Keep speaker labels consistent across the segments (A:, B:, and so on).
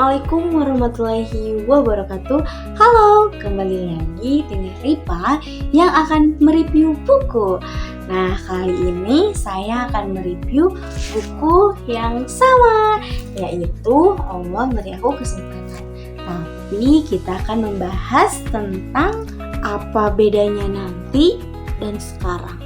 A: Assalamualaikum warahmatullahi wabarakatuh. Halo, kembali lagi dengan Ripa yang akan mereview buku. Nah, kali ini saya akan mereview buku yang sama, yaitu Allah Beri Aku Kesempatan. Tapi kita akan membahas tentang apa bedanya nanti dan sekarang.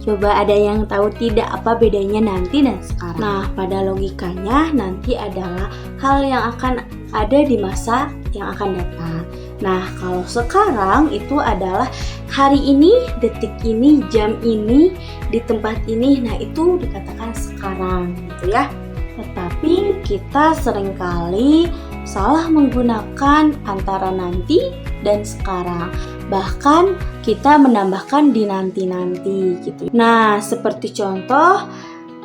A: Coba ada yang tahu tidak apa bedanya nanti dan sekarang? Nah, pada logikanya nanti adalah hal yang akan ada di masa yang akan datang. Nah, kalau sekarang itu adalah hari ini, detik ini, jam ini, di tempat ini. Nah, itu dikatakan sekarang gitu ya. Tetapi kita seringkali salah menggunakan antara nanti dan sekarang. Bahkan kita menambahkan di nanti-nanti gitu. Nah, seperti contoh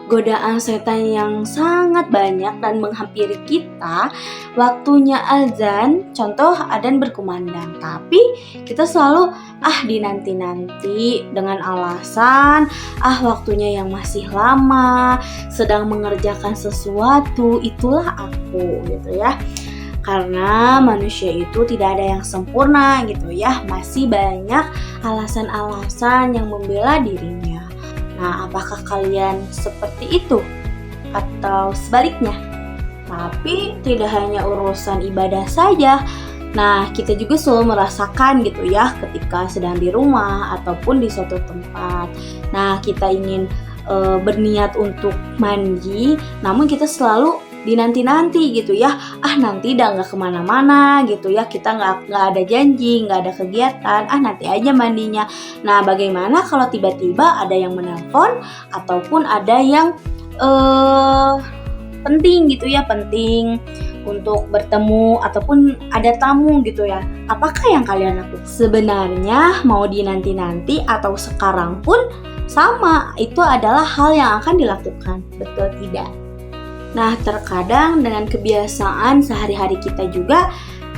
A: godaan setan yang sangat banyak dan menghampiri kita, waktunya azan, contoh adzan berkumandang, tapi kita selalu di nanti-nanti dengan alasan waktunya yang masih lama, sedang mengerjakan sesuatu, itulah aku gitu ya. Karena manusia itu tidak ada yang sempurna gitu ya, masih banyak alasan-alasan yang membela dirinya. Nah, apakah kalian seperti itu? Atau sebaliknya? Tapi tidak hanya urusan ibadah saja. Nah, kita juga selalu merasakan gitu ya ketika sedang di rumah ataupun di suatu tempat. Nah, kita ingin berniat untuk mandi, namun kita selalu dinanti-nanti gitu ya, nanti udah nggak kemana-mana gitu ya, kita nggak ada janji, nggak ada kegiatan, nanti aja mandinya. Nah, bagaimana kalau tiba-tiba ada yang menelpon ataupun ada yang penting gitu ya, penting untuk bertemu ataupun ada tamu gitu ya, apakah yang kalian lakukan? Sebenarnya mau dinanti-nanti atau sekarang pun sama, itu adalah hal yang akan dilakukan, betul tidak? Nah, terkadang dengan kebiasaan sehari-hari kita juga,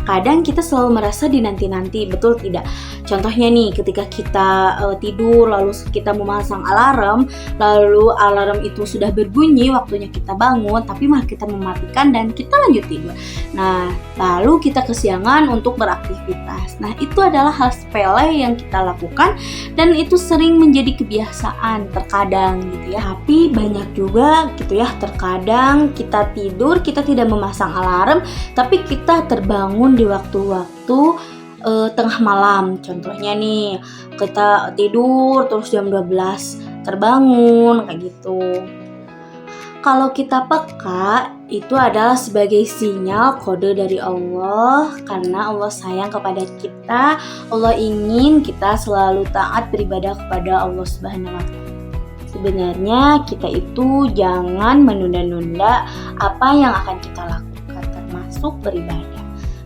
A: kadang kita selalu merasa dinanti-nanti, betul tidak? Contohnya nih, ketika kita tidur lalu kita memasang alarm, lalu alarm itu sudah berbunyi, waktunya kita bangun, tapi malah kita mematikan dan kita lanjut tidur. Nah, lalu kita kesiangan untuk beraktivitas. Nah, itu adalah hal sepele yang kita lakukan dan itu sering menjadi kebiasaan terkadang gitu ya. Tapi banyak juga gitu ya, terkadang kita tidur, kita tidak memasang alarm, tapi kita terbangun di waktu-waktu tengah malam. Contohnya nih, kita tidur terus jam 12 terbangun kayak gitu. Kalau kita peka, itu adalah sebagai sinyal kode dari Allah, karena Allah sayang kepada kita. Allah ingin kita selalu taat beribadah kepada Allah Subhanahu wa Ta'ala. Sebenarnya kita itu jangan menunda-nunda apa yang akan kita lakukan, termasuk beribadah.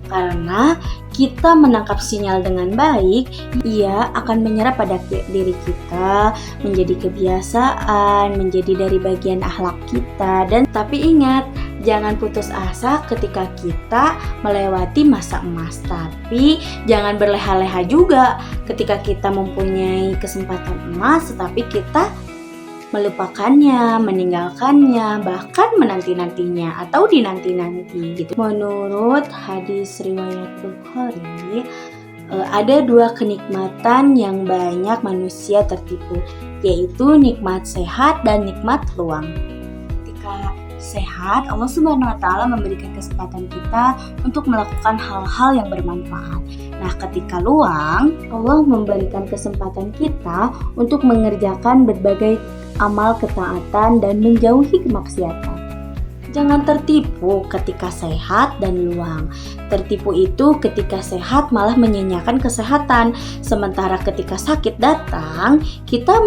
A: Karena kita menangkap sinyal dengan baik, ia akan menyerap pada diri kita, menjadi kebiasaan, menjadi dari bagian akhlak kita. Dan tapi ingat, jangan putus asa ketika kita melewati masa emas. Tapi jangan berleha-leha juga ketika kita mempunyai kesempatan emas, tetapi kita melupakannya, meninggalkannya, bahkan menanti-nantinya atau dinanti-nanti gitu. Menurut hadis riwayat Bukhari, ada dua kenikmatan yang banyak manusia tertipu, yaitu nikmat sehat dan nikmat luang. Ketika sehat, Allah Subhanahu wa Ta'ala memberikan kesempatan kita untuk melakukan hal-hal yang bermanfaat. Nah, ketika luang, Allah memberikan kesempatan kita untuk mengerjakan berbagai amal ketaatan dan menjauhi kemaksiatan. Jangan tertipu ketika sehat dan luang. Tertipu itu ketika sehat malah menyanyiakan kesehatan, sementara ketika sakit datang, kita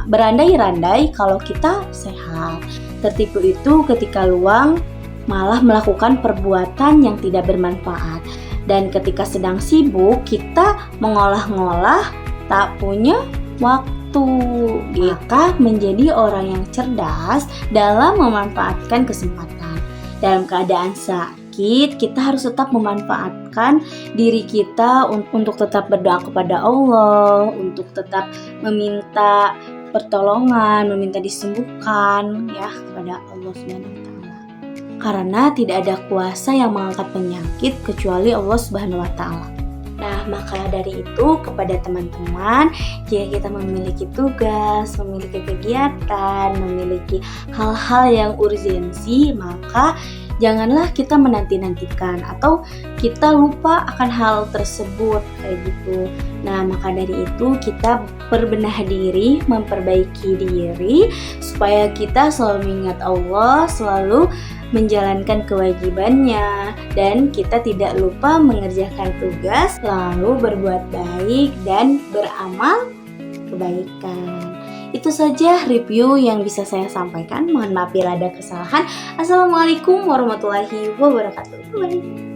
A: berandai-randai kalau kita sehat. Tertipu itu ketika luang malah melakukan perbuatan yang tidak bermanfaat. Dan ketika sedang sibuk, kita mengolah-ngolah tak punya waktu. Kita menjadi orang yang cerdas dalam memanfaatkan kesempatan. Dalam keadaan sakit, kita harus tetap memanfaatkan diri kita untuk tetap berdoa kepada Allah, untuk tetap meminta pertolongan, meminta disembuhkan ya kepada Allah Subhanahu wa Ta'ala. karena tidak ada kuasa yang mengangkat penyakit kecuali Allah Subhanahu wa Ta'ala. Nah, maka dari itu kepada teman-teman, jika kita memiliki tugas, memiliki kegiatan, memiliki hal-hal yang urgensi, maka janganlah kita menanti-nantikan atau kita lupa akan hal tersebut kayak gitu. Nah, maka dari itu kita berbenah diri, memperbaiki diri supaya kita selalu mengingat Allah, selalu menjalankan kewajibannya, dan kita tidak lupa mengerjakan tugas, lalu berbuat baik dan beramal kebaikan. Itu saja review yang bisa saya sampaikan. Mohon maaf bila ada kesalahan. Assalamualaikum warahmatullahi wabarakatuh. Bye.